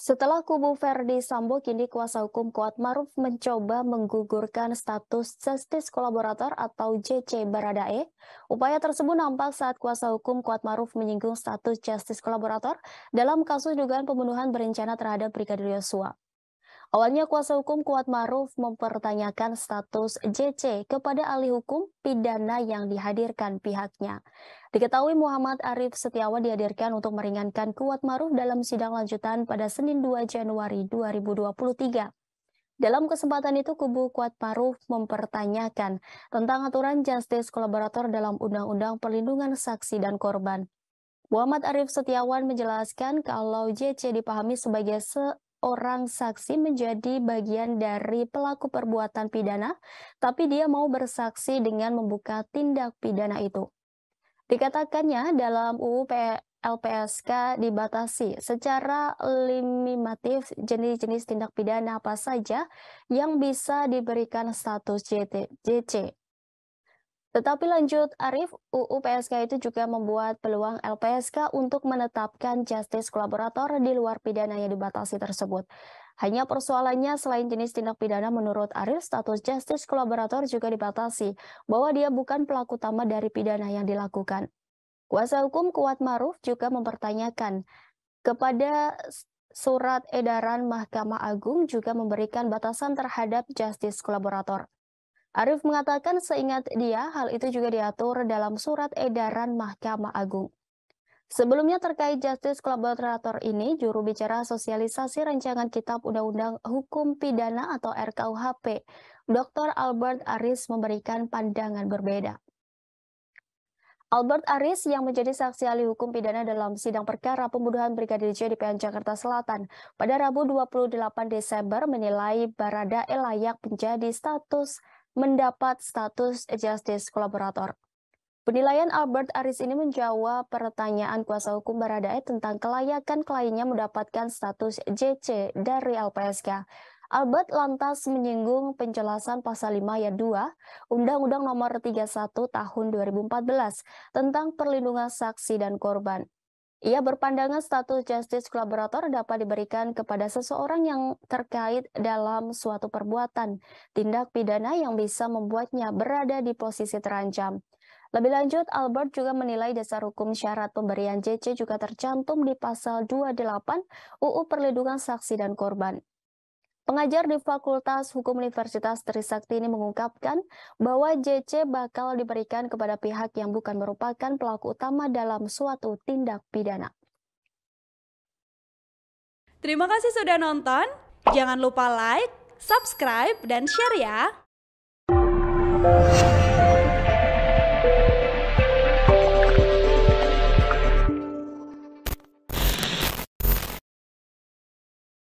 Setelah kubu Verdi Sambo, kini kuasa hukum Kuatmaruf mencoba menggugurkan status Justice Kolaborator atau JC Baradae. Upaya tersebut nampak saat kuasa hukum Kuatmaruf menyinggung status Justice Kolaborator dalam kasus dugaan pembunuhan berencana terhadap Brigadir Yosua. Awalnya kuasa hukum Kuatmaruf mempertanyakan status JC kepada ahli hukum pidana yang dihadirkan pihaknya. Diketahui Muhammad Arif Setiawan dihadirkan untuk meringankan Kuatmaruf dalam sidang lanjutan pada Senin 2 Januari 2023. Dalam kesempatan itu, kubu Kuatmaruf mempertanyakan tentang aturan justice kolaborator dalam Undang-Undang Perlindungan Saksi dan Korban. Muhammad Arif Setiawan menjelaskan kalau JC dipahami sebagai seorang saksi menjadi bagian dari pelaku perbuatan pidana, tapi dia mau bersaksi dengan membuka tindak pidana itu. Dikatakannya dalam UU LPSK dibatasi secara limitatif jenis-jenis tindak pidana apa saja yang bisa diberikan status JC. Tetapi lanjut Arif, UU PSK itu juga membuat peluang LPSK untuk menetapkan justice kolaborator di luar pidana yang dibatasi tersebut. Hanya persoalannya selain jenis tindak pidana, menurut Arif, status justice kolaborator juga dibatasi bahwa dia bukan pelaku utama dari pidana yang dilakukan. Kuasa hukum Kuatmaruf juga mempertanyakan kepada surat edaran Mahkamah Agung juga memberikan batasan terhadap justice kolaborator. Arif mengatakan seingat dia, hal itu juga diatur dalam surat edaran Mahkamah Agung. Sebelumnya terkait justice kolaborator ini, juru bicara sosialisasi rancangan Kitab Undang-Undang Hukum Pidana atau RKUHP, Dr. Albert Aris memberikan pandangan berbeda. Albert Aris yang menjadi saksi ahli hukum pidana dalam sidang perkara pembunuhan Brigadir J di PN Jakarta Selatan pada Rabu 28 Desember menilai Baradae layak mendapat status justice kolaborator. Penilaian Albert Aris ini menjawab pertanyaan kuasa hukum Baradae tentang kelayakan kliennya mendapatkan status JC dari LPSK. Albert lantas menyinggung penjelasan pasal 5 ayat 2 Undang-Undang Nomor 31 Tahun 2014 tentang perlindungan saksi dan korban. Ia berpandangan status justice kolaborator dapat diberikan kepada seseorang yang terkait dalam suatu perbuatan, tindak pidana yang bisa membuatnya berada di posisi terancam. Lebih lanjut, Albert juga menilai dasar hukum syarat pemberian JC juga tercantum di pasal 28 UU Perlindungan Saksi dan Korban. Pengajar di Fakultas Hukum Universitas Trisakti ini mengungkapkan bahwa JC bakal diberikan kepada pihak yang bukan merupakan pelaku utama dalam suatu tindak pidana. Terima kasih sudah nonton. Jangan lupa like, subscribe, dan share ya.